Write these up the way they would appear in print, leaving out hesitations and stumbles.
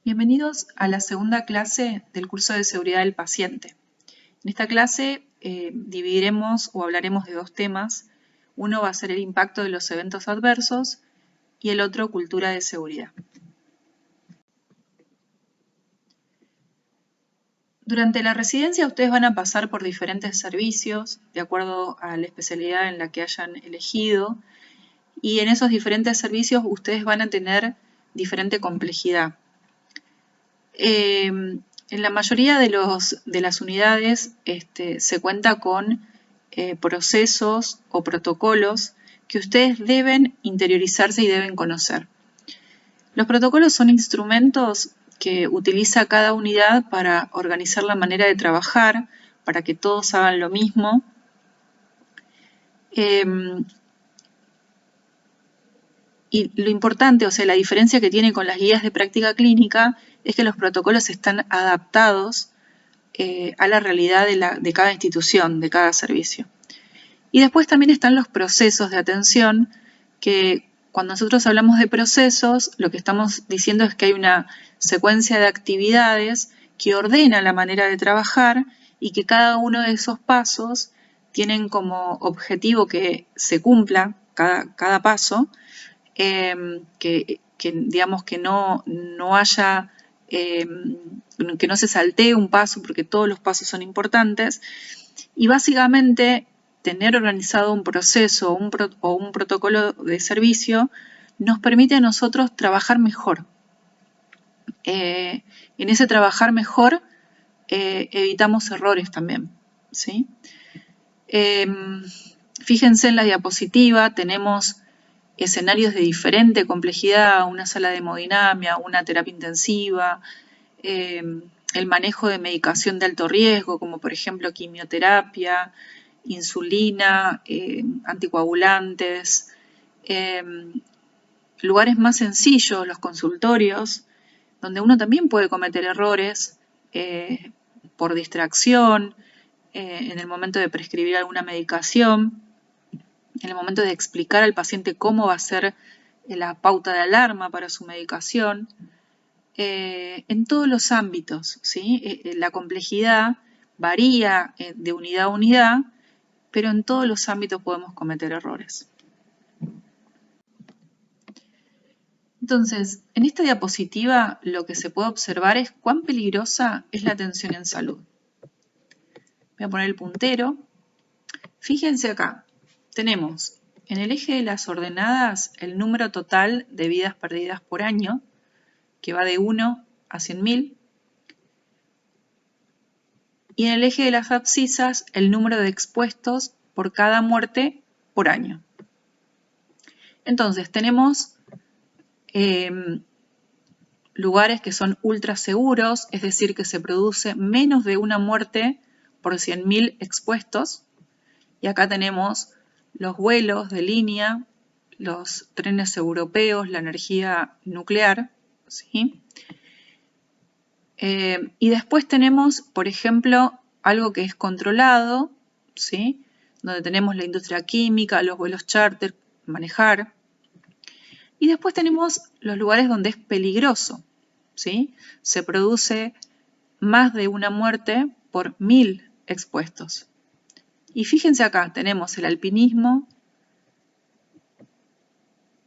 Bienvenidos a la segunda clase del curso de seguridad del paciente. En esta clase dividiremos o hablaremos de dos temas. Uno va a ser el impacto de los eventos adversos y el otro cultura de seguridad. Durante la residencia ustedes van a pasar por diferentes servicios de acuerdo a la especialidad en la que hayan elegido, y en esos diferentes servicios ustedes van a tener diferente complejidad. En la mayoría de las unidades se cuenta con procesos o protocolos que ustedes deben interiorizarse y deben conocer. Los protocolos son instrumentos que utiliza cada unidad para organizar la manera de trabajar, para que todos hagan lo mismo. Y lo importante, o sea, la diferencia que tiene con las guías de práctica clínica es que los protocolos están adaptados a la realidad de cada institución, de cada servicio. Y después también están los procesos de atención, que cuando nosotros hablamos de procesos, lo que estamos diciendo es que hay una secuencia de actividades que ordena la manera de trabajar y que cada uno de esos pasos tienen como objetivo que se cumpla cada paso, que digamos que no haya, que no se saltee un paso porque todos los pasos son importantes, y básicamente tener organizado un proceso o un protocolo de servicio nos permite a nosotros trabajar mejor. En ese trabajar mejor evitamos errores también, ¿sí? Fíjense en la diapositiva, tenemos escenarios de diferente complejidad, una sala de hemodinamia, una terapia intensiva, el manejo de medicación de alto riesgo, como por ejemplo quimioterapia, insulina, anticoagulantes, lugares más sencillos, los consultorios, donde uno también puede cometer errores por distracción, en el momento de prescribir alguna medicación, en el momento de explicar al paciente cómo va a ser la pauta de alarma para su medicación, en todos los ámbitos, ¿sí? La complejidad varía de unidad a unidad, pero en todos los ámbitos podemos cometer errores. Entonces, en esta diapositiva lo que se puede observar es cuán peligrosa es la atención en salud. Voy a poner el puntero. Fíjense acá, tenemos en el eje de las ordenadas el número total de vidas perdidas por año, que va de 1 a 100.000. Y en el eje de las abscisas el número de expuestos por cada muerte por año. Entonces tenemos lugares que son ultra seguros, es decir, que se produce menos de una muerte por 100.000 expuestos. Y acá tenemos los vuelos de línea, los trenes europeos, la energía nuclear, ¿sí? Y después tenemos, por ejemplo, algo que es controlado, ¿sí? Donde tenemos la industria química, los vuelos charter, manejar. Y después tenemos los lugares donde es peligroso, ¿sí? Se produce más de una muerte por 1.000 expuestos. Y fíjense acá, tenemos el alpinismo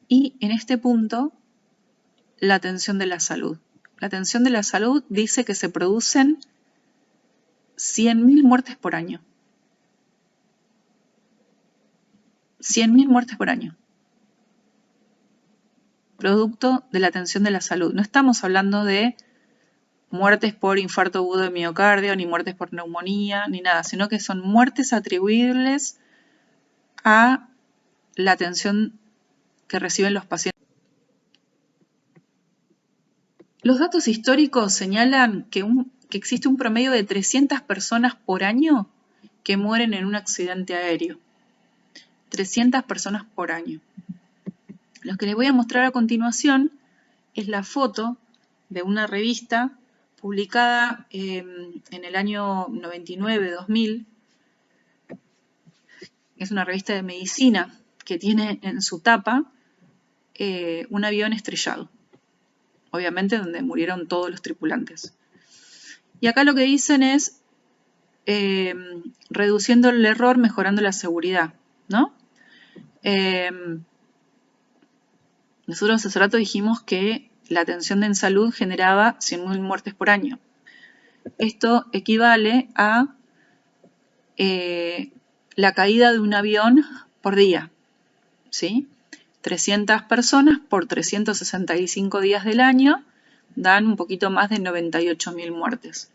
y en este punto la atención de la salud. La atención de la salud dice que se producen 100.000 muertes por año. 100.000 muertes por año. Producto de la atención de la salud. No estamos hablando de muertes por infarto agudo de miocardio, ni muertes por neumonía, ni nada, sino que son muertes atribuibles a la atención que reciben los pacientes. Los datos históricos señalan que existe un promedio de 300 personas por año que mueren en un accidente aéreo. 300 personas por año. Lo que les voy a mostrar a continuación es la foto de una revista publicada en el año 99-2000. Es una revista de medicina que tiene en su tapa un avión estrellado. obviamente donde murieron todos los tripulantes. Y acá lo que dicen es reduciendo el error, mejorando la seguridad, ¿no? Nosotros hace rato dijimos que la atención en salud generaba 100.000 muertes por año. Esto equivale a la caída de un avión por día, ¿sí? 300 personas por 365 días del año dan un poquito más de 98.000 muertes.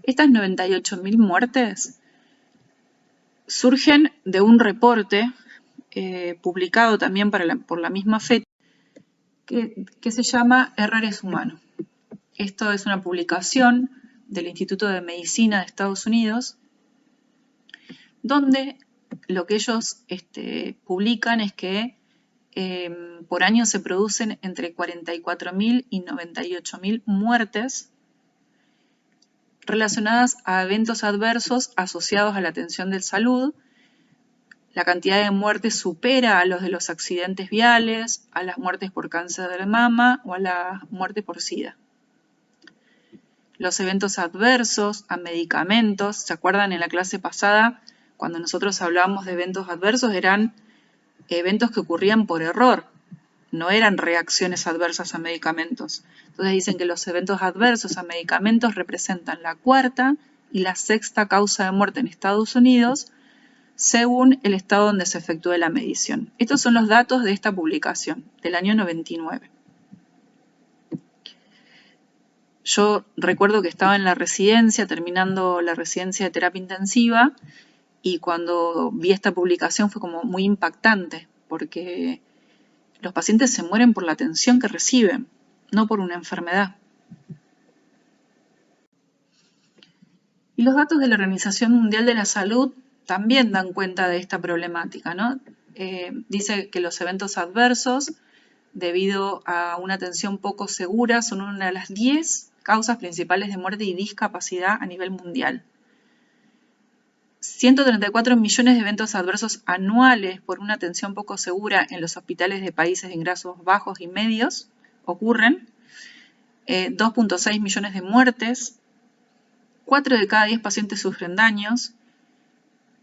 Estas 98.000 muertes surgen de un reporte publicado también por la misma fecha que se llama Errores Humanos. Esto es una publicación del Instituto de Medicina de Estados Unidos, donde lo que ellos publican es que por año se producen entre 44.000 y 98.000 muertes relacionadas a eventos adversos asociados a la atención de salud. La cantidad de muertes supera a los de los accidentes viales, a las muertes por cáncer de mama o a la muerte por SIDA. Los eventos adversos a medicamentos, ¿se acuerdan en la clase pasada cuando nosotros hablábamos de eventos adversos? Eran eventos que ocurrían por error, no eran reacciones adversas a medicamentos. Entonces dicen que los eventos adversos a medicamentos representan la cuarta y la sexta causa de muerte en Estados Unidos, según el estado donde se efectúe la medición. Estos son los datos de esta publicación, del año 99. Yo recuerdo que estaba en la residencia, terminando la residencia de terapia intensiva, y cuando vi esta publicación fue como muy impactante, porque los pacientes se mueren por la atención que reciben, no por una enfermedad. Y los datos de la Organización Mundial de la Salud también dan cuenta de esta problemática, ¿no? Dice que los eventos adversos, debido a una atención poco segura, son una de las 10 causas principales de muerte y discapacidad a nivel mundial. 134 millones de eventos adversos anuales por una atención poco segura en los hospitales de países de ingresos bajos y medios ocurren. 2.6 millones de muertes. 4 de cada 10 pacientes sufren daños.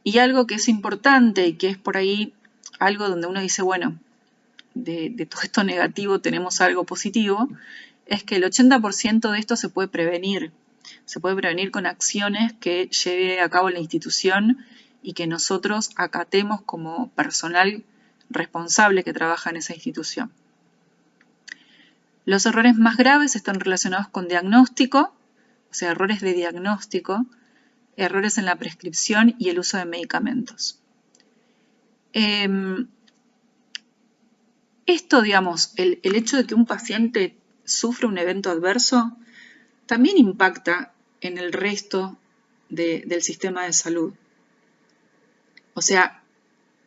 Y algo que es importante y que es por ahí algo donde uno dice, bueno, de todo esto negativo tenemos algo positivo, es que el 80% de esto se puede prevenir. Se puede prevenir con acciones que lleve a cabo la institución y que nosotros acatemos como personal responsable que trabaja en esa institución. Los errores más graves están relacionados con diagnóstico, o sea, errores de diagnóstico, errores en la prescripción y el uso de medicamentos. Esto, digamos, el hecho de que un paciente sufre un evento adverso también impacta en el resto del sistema de salud. O sea,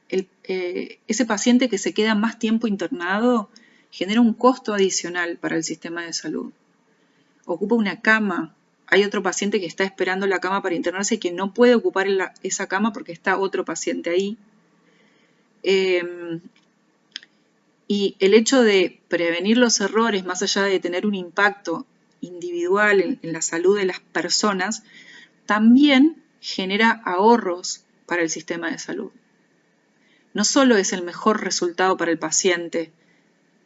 ese paciente que se queda más tiempo internado genera un costo adicional para el sistema de salud. Ocupa una cama. Hay otro paciente que está esperando la cama para internarse y que no puede ocupar esa cama porque está otro paciente ahí. Y el hecho de prevenir los errores, más allá de tener un impacto individual en la salud de las personas, también genera ahorros para el sistema de salud. No solo es el mejor resultado para el paciente,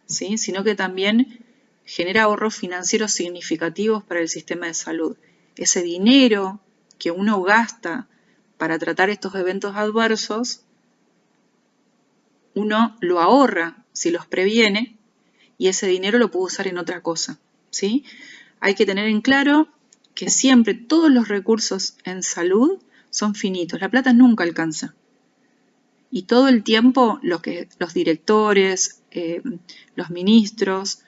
¿sí?, sino que también genera ahorros financieros significativos para el sistema de salud. Ese dinero que uno gasta para tratar estos eventos adversos, uno lo ahorra si los previene y ese dinero lo puede usar en otra cosa, ¿sí? Hay que tener en claro que siempre todos los recursos en salud son finitos, la plata nunca alcanza. Y todo el tiempo los directores, los ministros,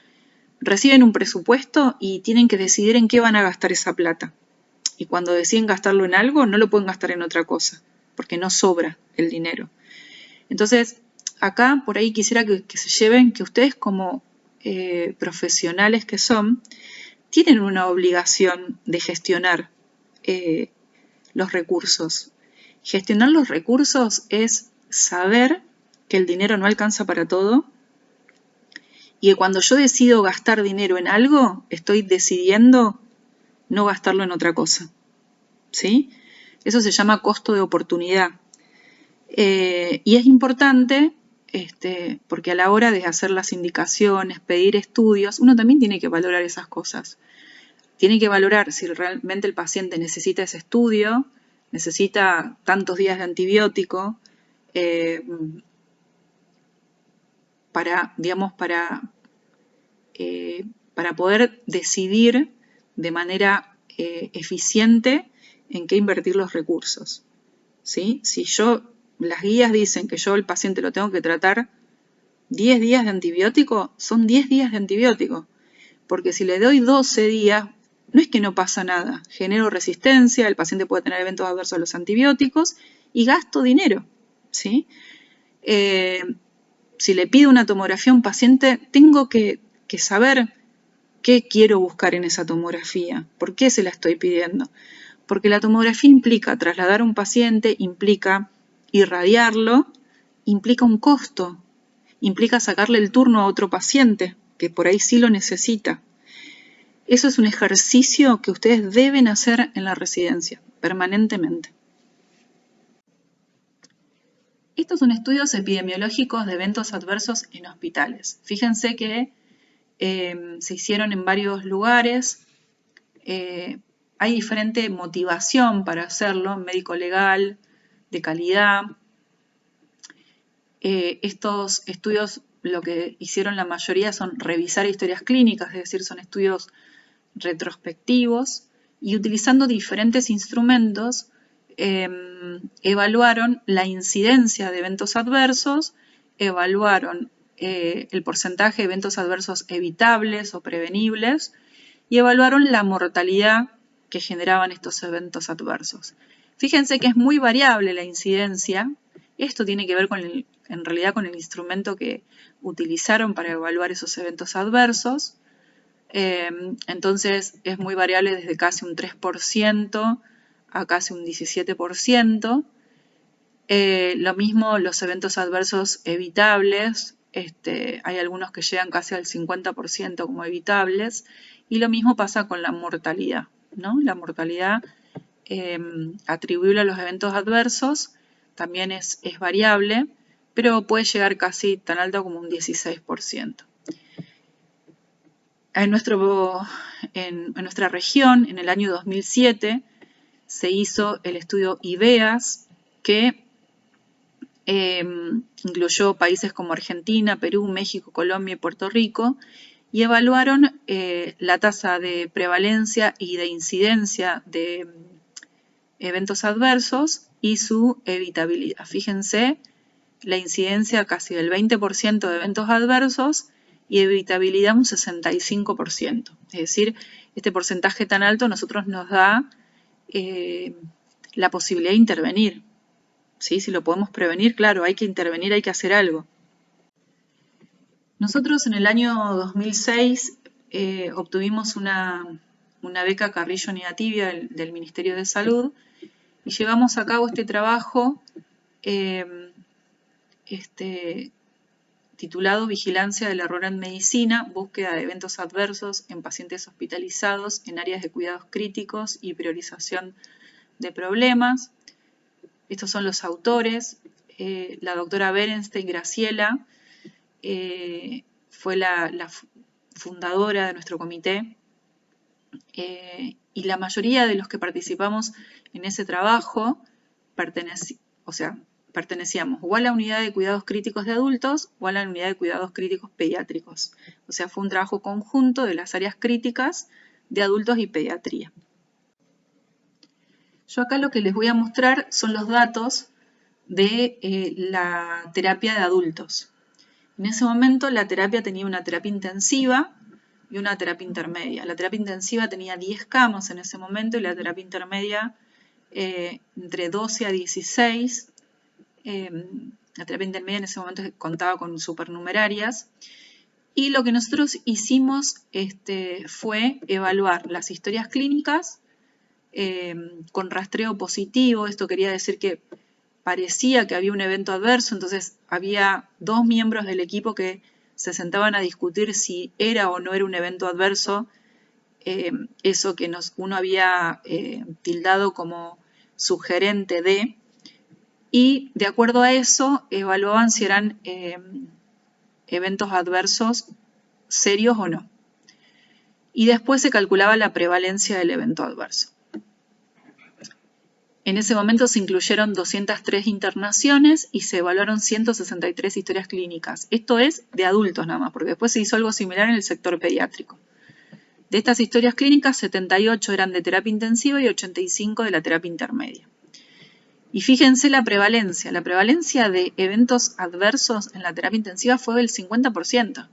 reciben un presupuesto y tienen que decidir en qué van a gastar esa plata. Y cuando deciden gastarlo en algo, no lo pueden gastar en otra cosa, porque no sobra el dinero. Entonces, acá por ahí quisiera que se lleven que ustedes como profesionales que son, tienen una obligación de gestionar los recursos. Gestionar los recursos es saber que el dinero no alcanza para todo y que cuando yo decido gastar dinero en algo, estoy decidiendo no gastarlo en otra cosa, ¿sí? Eso se llama costo de oportunidad. Y es importante porque a la hora de hacer las indicaciones, pedir estudios, uno también tiene que valorar esas cosas. Tiene que valorar si realmente el paciente necesita ese estudio, necesita tantos días de antibiótico, para poder decidir de manera eficiente en qué invertir los recursos, ¿sí? Si las guías dicen que yo el paciente lo tengo que tratar 10 días de antibiótico, son 10 días de antibiótico, porque si le doy 12 días, no es que no pasa nada, genero resistencia, el paciente puede tener eventos adversos a los antibióticos y gasto dinero, ¿sí? Si le pido una tomografía a un paciente, tengo que saber qué quiero buscar en esa tomografía, por qué se la estoy pidiendo. Porque la tomografía implica trasladar a un paciente, implica irradiarlo, implica un costo, implica sacarle el turno a otro paciente, que por ahí sí lo necesita. Eso es un ejercicio que ustedes deben hacer en la residencia, permanentemente. Estos son estudios epidemiológicos de eventos adversos en hospitales. Fíjense que se hicieron en varios lugares. Hay diferente motivación para hacerlo, médico-legal, de calidad. Estos estudios lo que hicieron la mayoría son revisar historias clínicas, es decir, son estudios retrospectivos, y utilizando diferentes instrumentos evaluaron la incidencia de eventos adversos, evaluaron el porcentaje de eventos adversos evitables o prevenibles y evaluaron la mortalidad que generaban estos eventos adversos. Fíjense que es muy variable la incidencia. Esto tiene que ver en realidad con el instrumento que utilizaron para evaluar esos eventos adversos. Entonces es muy variable desde casi un 3% a casi un 17%. Lo mismo los eventos adversos evitables, hay algunos que llegan casi al 50% como evitables, y lo mismo pasa con la mortalidad, ¿no? La mortalidad atribuible a los eventos adversos también es variable, pero puede llegar casi tan alto como un 16%. En nuestra región, en el año 2007, se hizo el estudio IVEAS, que incluyó países como Argentina, Perú, México, Colombia y Puerto Rico, y evaluaron la tasa de prevalencia y de incidencia de eventos adversos y su evitabilidad. Fíjense, la incidencia casi del 20% de eventos adversos y evitabilidad un 65%. Es decir, este porcentaje tan alto a nosotros nos da la posibilidad de intervenir. ¿Sí? Si lo podemos prevenir, claro, hay que intervenir, hay que hacer algo. Nosotros en el año 2006 obtuvimos una beca Carrillo Nigatibia del Ministerio de Salud y llevamos a cabo este trabajo titulado Vigilancia del error en medicina, búsqueda de eventos adversos en pacientes hospitalizados en áreas de cuidados críticos y priorización de problemas. Estos son los autores. La doctora Berenstein Graciela fue la fundadora de nuestro comité y la mayoría de los que participamos en ese trabajo pertenecíamos o a la unidad de cuidados críticos de adultos o a la unidad de cuidados críticos pediátricos. O sea, fue un trabajo conjunto de las áreas críticas de adultos y pediatría. Yo acá lo que les voy a mostrar son los datos de la terapia de adultos. En ese momento la terapia tenía una terapia intensiva y una terapia intermedia. La terapia intensiva tenía 10 camas en ese momento y la terapia intermedia entre 12 a 16. La terapia intermedia en ese momento contaba con supernumerarias. Y lo que nosotros hicimos fue evaluar las historias clínicas con rastreo positivo. Esto quería decir que parecía que había un evento adverso, entonces había 2 miembros del equipo que se sentaban a discutir si era o no era un evento adverso, eso que uno había tildado como sugerente de, y de acuerdo a eso evaluaban si eran eventos adversos serios o no. Y después se calculaba la prevalencia del evento adverso. En ese momento se incluyeron 203 internaciones y se evaluaron 163 historias clínicas. Esto es de adultos nada más, porque después se hizo algo similar en el sector pediátrico. De estas historias clínicas, 78 eran de terapia intensiva y 85 de la terapia intermedia. Y fíjense la prevalencia. La prevalencia de eventos adversos en la terapia intensiva fue del 50%.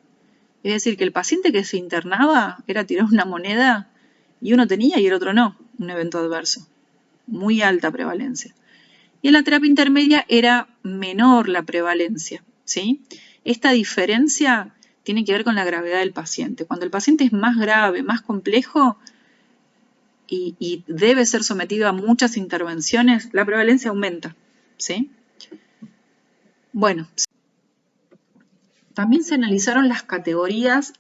Es decir, que el paciente que se internaba era tirar una moneda y uno tenía y el otro no, un evento adverso. Muy alta prevalencia. Y en la terapia intermedia era menor la prevalencia, ¿sí? Esta diferencia tiene que ver con la gravedad del paciente. Cuando el paciente es más grave, más complejo y debe ser sometido a muchas intervenciones, la prevalencia aumenta, ¿sí? Bueno, también se analizaron las categorías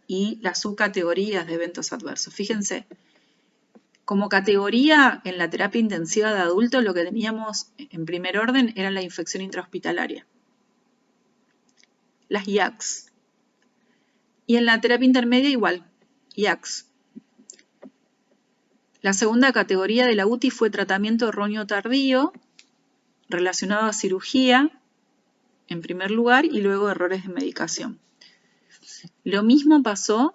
y las subcategorías de eventos adversos. Fíjense, como categoría en la terapia intensiva de adultos lo que teníamos en primer orden era la infección intrahospitalaria, las IACs. Y en la terapia intermedia igual, IACs. La segunda categoría de la UTI fue tratamiento erróneo tardío relacionado a cirugía, en primer lugar, y luego errores de medicación. Lo mismo pasó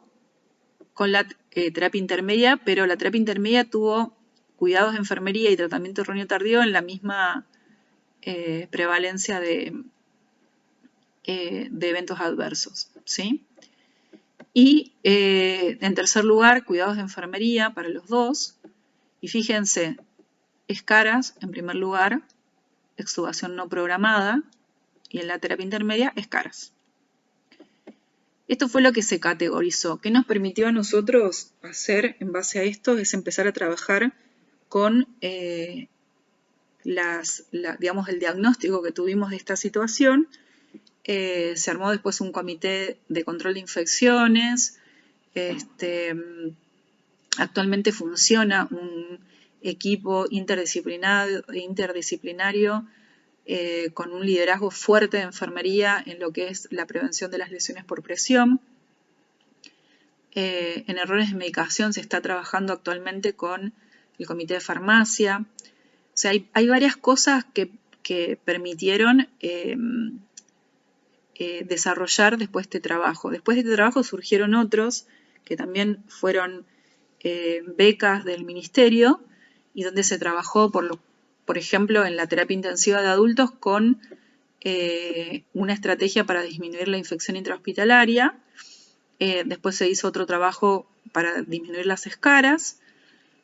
con la terapia intermedia, pero la terapia intermedia tuvo cuidados de enfermería y tratamiento erróneo tardío en la misma prevalencia de eventos adversos, ¿sí? Y en tercer lugar, cuidados de enfermería para los dos. Y fíjense, escaras en primer lugar, extubación no programada, y en la terapia intermedia, escaras. Esto fue lo que se categorizó. ¿Qué nos permitió a nosotros hacer en base a esto? Es empezar a trabajar con digamos, el diagnóstico que tuvimos de esta situación. Se armó después un comité de control de infecciones. Actualmente funciona un equipo interdisciplinario con un liderazgo fuerte de enfermería en lo que es la prevención de las lesiones por presión. En errores de medicación se está trabajando actualmente con el comité de farmacia. O sea, hay varias cosas que permitieron desarrollar después de este trabajo. Después de este trabajo surgieron otros que también fueron becas del ministerio y donde se trabajó, por ejemplo, en la terapia intensiva de adultos con una estrategia para disminuir la infección intrahospitalaria. Después se hizo otro trabajo para disminuir las escaras.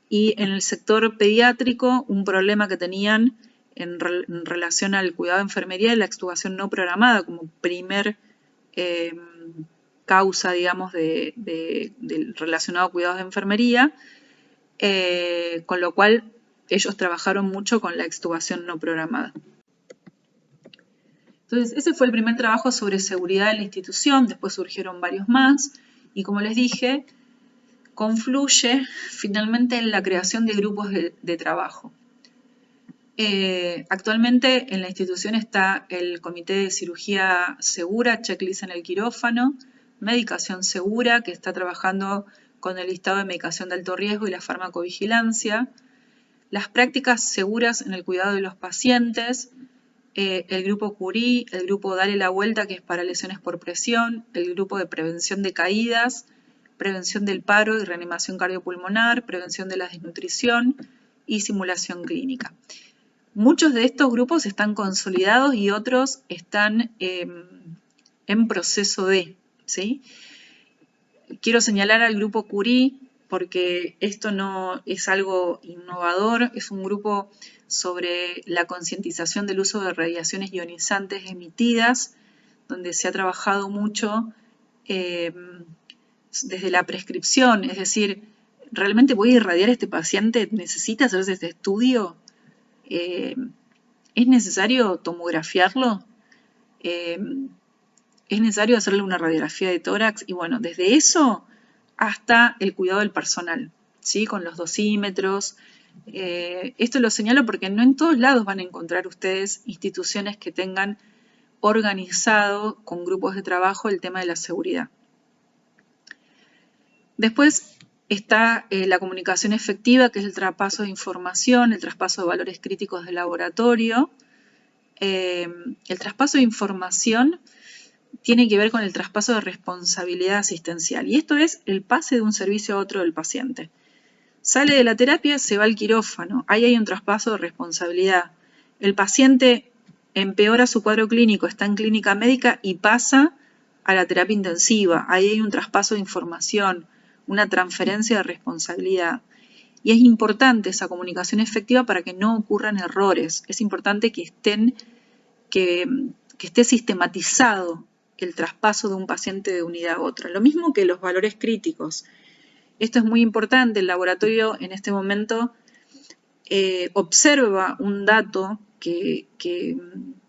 Y en el sector pediátrico, un problema que tenían en relación al cuidado de enfermería es la extubación no programada como primer causa, digamos, del relacionado a cuidados de enfermería, con lo cual ellos trabajaron mucho con la extubación no programada. Entonces, ese fue el primer trabajo sobre seguridad de la institución, después surgieron varios más, y como les dije, confluye finalmente en la creación de grupos de trabajo. Actualmente en la institución está el Comité de Cirugía Segura, checklist en el quirófano, Medicación Segura, que está trabajando con el listado de medicación de alto riesgo y la farmacovigilancia, las prácticas seguras en el cuidado de los pacientes, el grupo Curie, el grupo Dale la Vuelta, que es para lesiones por presión, el grupo de prevención de caídas, prevención del paro y reanimación cardiopulmonar, prevención de la desnutrición y simulación clínica. Muchos de estos grupos están consolidados y otros están en proceso de, ¿sí? Quiero señalar al grupo Curie porque esto no es algo innovador, es un grupo sobre la concientización del uso de radiaciones ionizantes emitidas, donde se ha trabajado mucho desde la prescripción, es decir, ¿realmente voy a irradiar a este paciente? ¿Necesita hacerse este estudio? ¿Es necesario tomografiarlo? es necesario hacerle una radiografía de tórax y bueno, desde eso hasta el cuidado del personal, ¿sí? Con los dosímetros. Esto lo señalo porque no en todos lados van a encontrar ustedes instituciones que tengan organizado con grupos de trabajo el tema de la seguridad. Después está la comunicación efectiva, que es el traspaso de información, el traspaso de valores críticos del laboratorio. El traspaso de información tiene que ver con el traspaso de responsabilidad asistencial, y esto es el pase de un servicio a otro del paciente. Sale de la terapia, se va al quirófano, ahí hay un traspaso de responsabilidad. El paciente empeora su cuadro clínico, está en clínica médica y pasa a la terapia intensiva, ahí hay un traspaso de información, una transferencia de responsabilidad. Y es importante esa comunicación efectiva para que no ocurran errores. Es importante que esté sistematizado el traspaso de un paciente de unidad a otra. Lo mismo que los valores críticos. Esto es muy importante. El laboratorio en este momento observa un dato que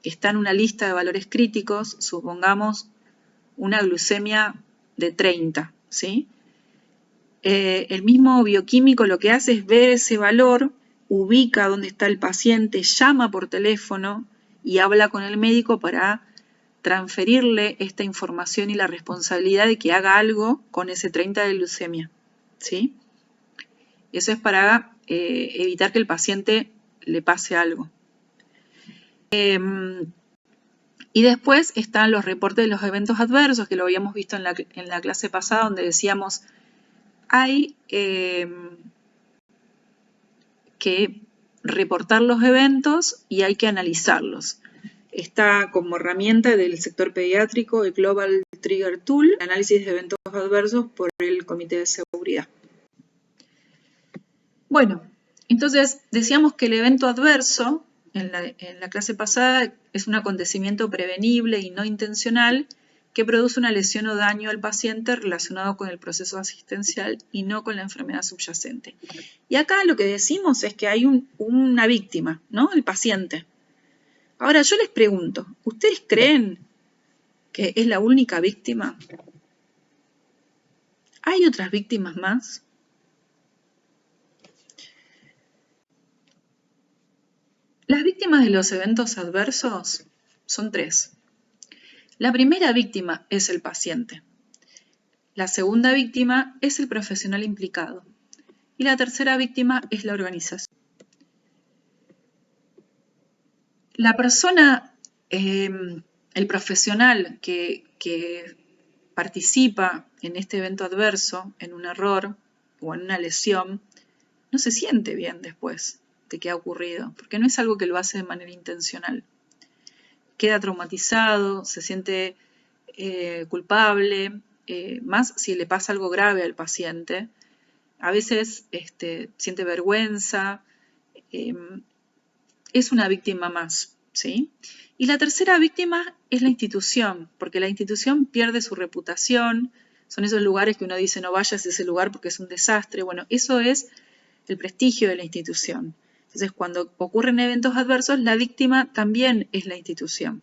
está en una lista de valores críticos, supongamos una glucemia de 30, ¿sí? El mismo bioquímico lo que hace es ver ese valor, ubica dónde está el paciente, llama por teléfono y habla con el médico para transferirle esta información y la responsabilidad de que haga algo con ese 30 de glucemia, ¿sí? Eso es para evitar que el paciente le pase algo. Y después están los reportes de los eventos adversos, que lo habíamos visto en la clase pasada, donde decíamos hay que reportar los eventos y hay que analizarlos. Está como herramienta del sector pediátrico el Global Trigger Tool, análisis de eventos adversos por el Comité de Seguridad. Bueno, entonces decíamos que el evento adverso en la clase pasada es un acontecimiento prevenible y no intencional que produce una lesión o daño al paciente relacionado con el proceso asistencial y no con la enfermedad subyacente. Y acá lo que decimos es que hay una víctima, ¿no? El paciente. Ahora yo les pregunto, ¿ustedes creen que es la única víctima? ¿Hay otras víctimas más? Las víctimas de los eventos adversos son 3. La primera víctima es el paciente. La segunda víctima es el profesional implicado. Y la tercera víctima es la organización. La persona, el profesional que participa en este evento adverso, en un error o en una lesión, no se siente bien después de que ha ocurrido, porque no es algo que lo hace de manera intencional. Queda traumatizado, se siente culpable, más si le pasa algo grave al paciente. A veces siente vergüenza, es una víctima más, ¿sí? Y la tercera víctima es la institución, porque la institución pierde su reputación, son esos lugares que uno dice no vayas a ese lugar porque es un desastre. Bueno, eso es el prestigio de la institución. Entonces, cuando ocurren eventos adversos, la víctima también es la institución.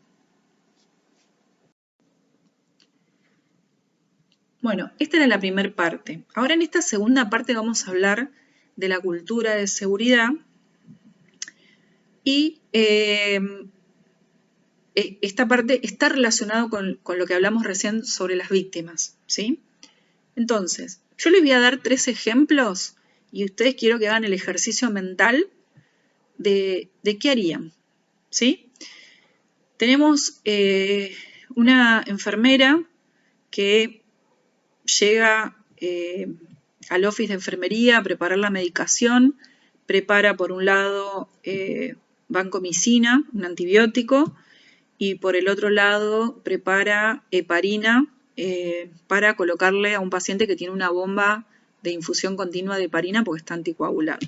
Bueno, esta era la primera parte. Ahora en esta segunda parte vamos a hablar de la cultura de seguridad y esta parte está relacionada con lo que hablamos recién sobre las víctimas, ¿sí? Entonces, yo les voy a dar 3 ejemplos y ustedes quiero que hagan el ejercicio mental de qué harían, ¿sí? Tenemos una enfermera que llega al office de enfermería a preparar la medicación, prepara por un lado vancomicina, un antibiótico, y por el otro lado prepara heparina para colocarle a un paciente que tiene una bomba de infusión continua de heparina porque está anticoagulado.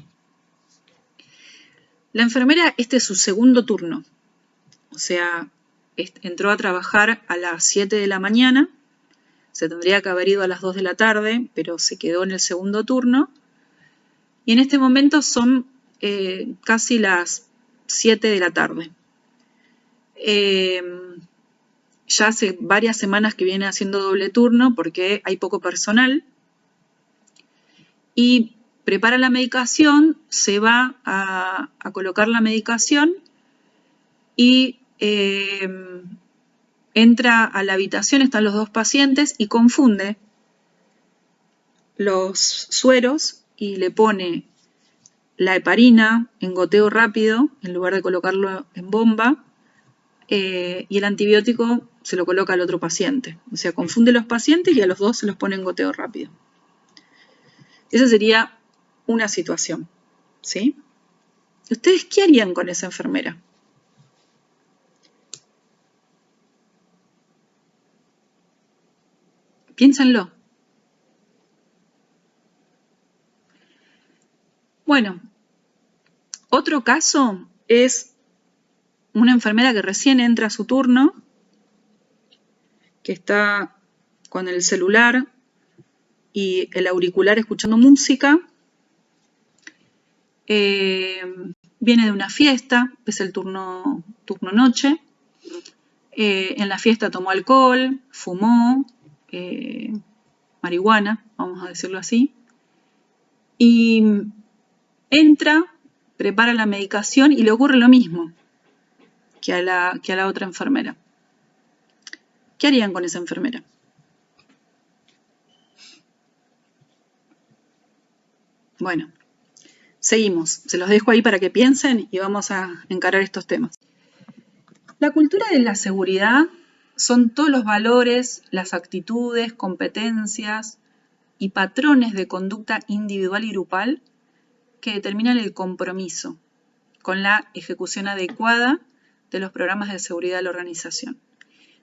La enfermera, este es su segundo turno, o sea, entró a trabajar a las 7 de la mañana, se tendría que haber ido a las 2 de la tarde, pero se quedó en el segundo turno, y en este momento son casi las 7 de la tarde. ya hace varias semanas que viene haciendo doble turno porque hay poco personal, y prepara la medicación, se va a colocar la medicación y entra a la habitación, están los dos pacientes y confunde los sueros y le pone la heparina en goteo rápido en lugar de colocarlo en bomba, y el antibiótico se lo coloca al otro paciente. O sea, confunde los pacientes y a los dos se los pone en goteo rápido. Esa sería una situación, ¿sí? ¿Ustedes qué harían con esa enfermera? Piénsenlo. Bueno, otro caso es una enfermera que recién entra a su turno, que está con el celular y el auricular escuchando música. Viene de una fiesta, es el turno noche. En la fiesta tomó alcohol, fumó, marihuana, vamos a decirlo así. Y entra, prepara la medicación y le ocurre lo mismo que a la otra enfermera. ¿Qué harían con esa enfermera? Bueno, seguimos. Se los dejo ahí para que piensen y vamos a encarar estos temas. La cultura de la seguridad son todos los valores, las actitudes, competencias y patrones de conducta individual y grupal que determinan el compromiso con la ejecución adecuada de los programas de seguridad de la organización.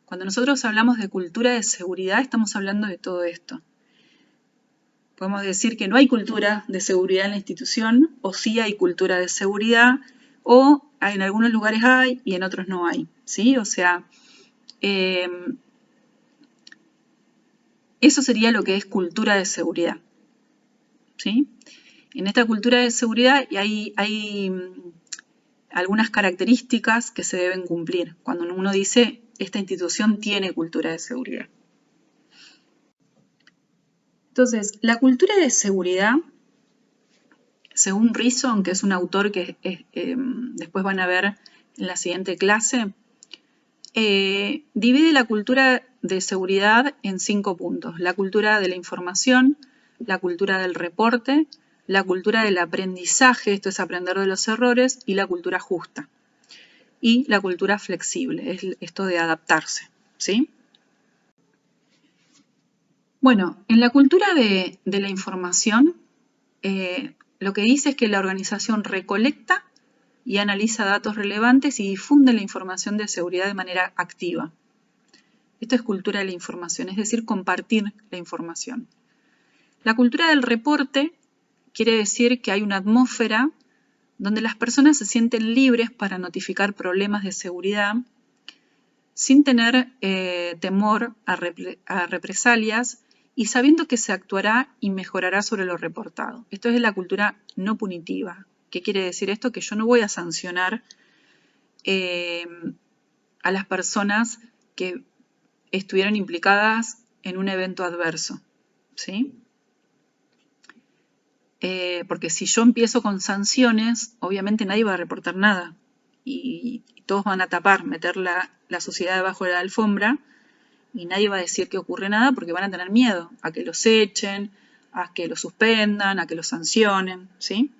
Cuando nosotros hablamos de cultura de seguridad, estamos hablando de todo esto. Podemos decir que no hay cultura de seguridad en la institución, o sí hay cultura de seguridad, o en algunos lugares hay y en otros no hay, ¿sí? O sea, eso sería lo que es cultura de seguridad, ¿sí? En esta cultura de seguridad hay algunas características que se deben cumplir cuando uno dice esta institución tiene cultura de seguridad. Entonces, la cultura de seguridad, según Rison, que es un autor que después van a ver en la siguiente clase, divide la cultura de seguridad en 5 puntos. La cultura de la información, la cultura del reporte, la cultura del aprendizaje, esto es aprender de los errores, y la cultura justa. Y la cultura flexible, es esto de adaptarse, ¿sí? Bueno, en la cultura de la información, lo que dice es que la organización recolecta y analiza datos relevantes y difunde la información de seguridad de manera activa. Esto es cultura de la información, es decir, compartir la información. La cultura del reporte quiere decir que hay una atmósfera donde las personas se sienten libres para notificar problemas de seguridad sin tener temor a represalias y sabiendo que se actuará y mejorará sobre lo reportado. Esto es la cultura no punitiva. ¿Qué quiere decir esto? Que yo no voy a sancionar a las personas que estuvieron implicadas en un evento adverso, ¿sí? Porque si yo empiezo con sanciones, obviamente nadie va a reportar nada y todos van a tapar, meter la suciedad debajo de la alfombra y nadie va a decir que ocurre nada porque van a tener miedo a que los echen, a que los suspendan, a que los sancionen, ¿sí?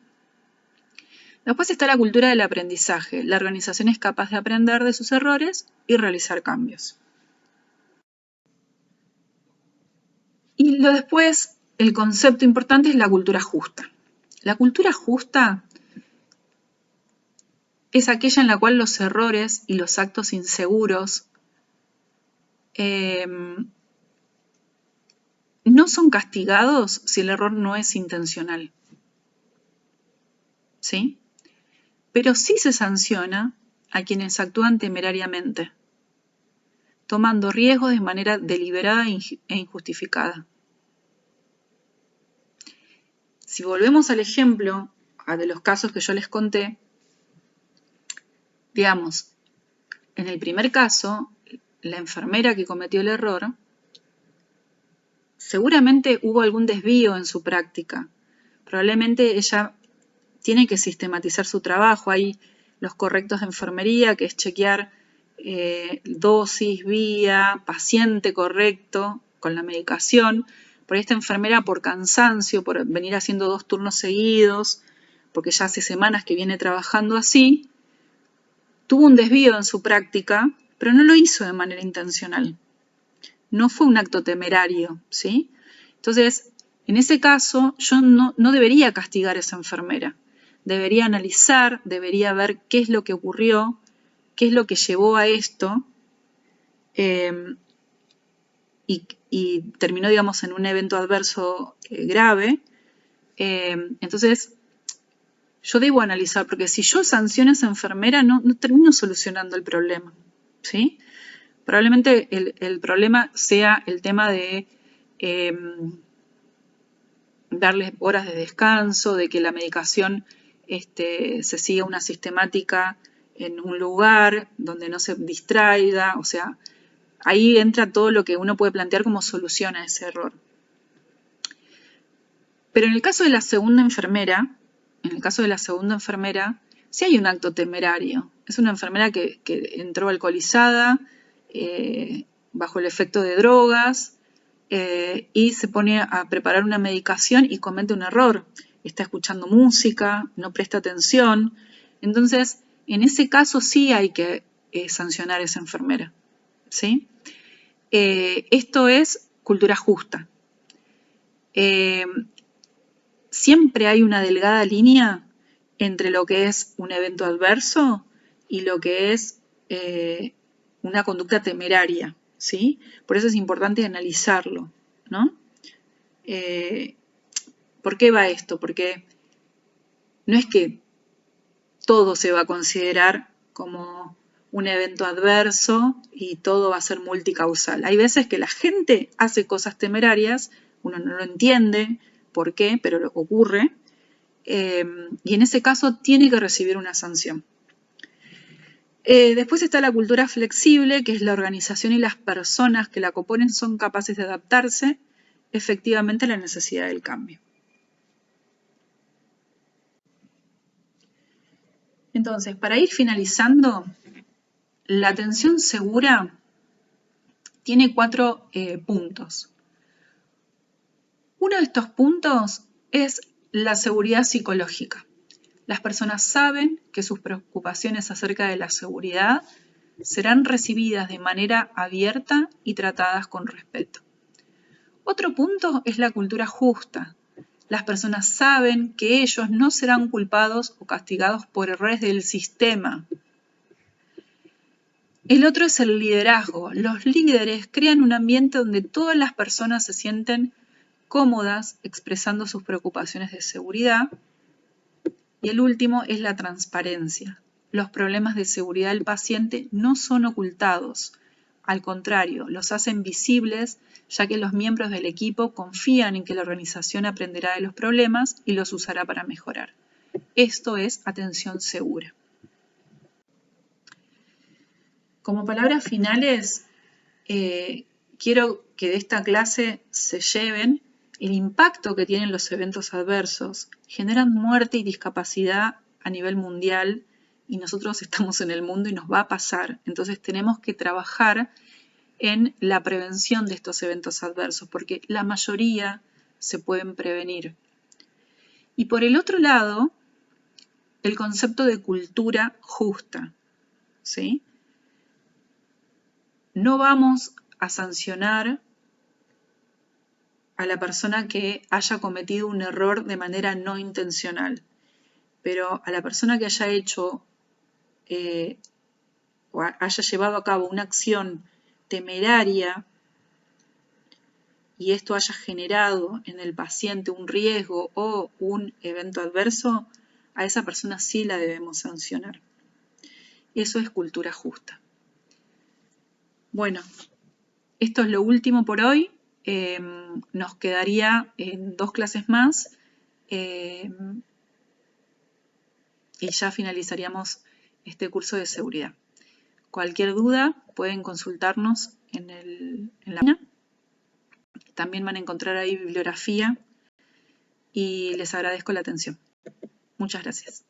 Después está la cultura del aprendizaje. La organización es capaz de aprender de sus errores y realizar cambios. Y después, el concepto importante es la cultura justa. La cultura justa es aquella en la cual los errores y los actos inseguros no son castigados si el error no es intencional, ¿sí? Pero sí se sanciona a quienes actúan temerariamente, tomando riesgos de manera deliberada e injustificada. Si volvemos al ejemplo de los casos que yo les conté, digamos, en el primer caso, la enfermera que cometió el error, seguramente hubo algún desvío en su práctica. Probablemente ella tiene que sistematizar su trabajo. Hay los correctos de enfermería, que es chequear dosis, vía, paciente correcto con la medicación. Por ahí esta enfermera, por cansancio, por venir haciendo 2 turnos seguidos, porque ya hace semanas que viene trabajando así, tuvo un desvío en su práctica, pero no lo hizo de manera intencional. No fue un acto temerario, ¿sí? Entonces, en ese caso, yo no debería castigar a esa enfermera. Debería analizar, debería ver qué es lo que ocurrió, qué es lo que llevó a esto, y terminó, digamos, en un evento adverso grave. Entonces, yo debo analizar, porque si yo sanciono a esa enfermera, no termino solucionando el problema, ¿sí? Probablemente el problema sea el tema de darles horas de descanso, de que la medicación se siga una sistemática en un lugar donde no se distraiga. O sea, ahí entra todo lo que uno puede plantear como solución a ese error. Pero en el caso de la segunda enfermera, sí hay un acto temerario. Es una enfermera que entró alcoholizada, bajo el efecto de drogas, y se pone a preparar una medicación y comete un error. Está escuchando música, no presta atención. Entonces, en ese caso sí hay que sancionar a esa enfermera, ¿sí? Esto es cultura justa. Siempre hay una delgada línea entre lo que es un evento adverso y lo que es una conducta temeraria, ¿sí? Por eso es importante analizarlo, ¿no? ¿Por qué va esto? Porque no es que todo se va a considerar como un evento adverso y todo va a ser multicausal. Hay veces que la gente hace cosas temerarias, uno no lo entiende por qué, pero lo ocurre, y en ese caso tiene que recibir una sanción. Después está la cultura flexible, que es la organización y las personas que la componen son capaces de adaptarse efectivamente a la necesidad del cambio. Entonces, para ir finalizando, la atención segura tiene 4 puntos. Uno de estos puntos es la seguridad psicológica. Las personas saben que sus preocupaciones acerca de la seguridad serán recibidas de manera abierta y tratadas con respeto. Otro punto es la cultura justa. Las personas saben que ellos no serán culpados o castigados por errores del sistema. El otro es el liderazgo. Los líderes crean un ambiente donde todas las personas se sienten cómodas expresando sus preocupaciones de seguridad. Y el último es la transparencia. Los problemas de seguridad del paciente no son ocultados. Al contrario, los hacen visibles, ya que los miembros del equipo confían en que la organización aprenderá de los problemas y los usará para mejorar. Esto es atención segura. Como palabras finales, quiero que de esta clase se lleven el impacto que tienen los eventos adversos. Generan muerte y discapacidad a nivel mundial y nosotros estamos en el mundo y nos va a pasar. Entonces tenemos que trabajar en la prevención de estos eventos adversos porque la mayoría se pueden prevenir. Y por el otro lado, el concepto de cultura justa, ¿sí? No vamos a sancionar a la persona que haya cometido un error de manera no intencional, pero a la persona que haya hecho o haya llevado a cabo una acción temeraria y esto haya generado en el paciente un riesgo o un evento adverso, a esa persona sí la debemos sancionar. Eso es cultura justa. Bueno, esto es lo último por hoy. Nos quedaría en 2 clases más y ya finalizaríamos este curso de seguridad. Cualquier duda pueden consultarnos en la página. También van a encontrar ahí bibliografía y les agradezco la atención. Muchas gracias.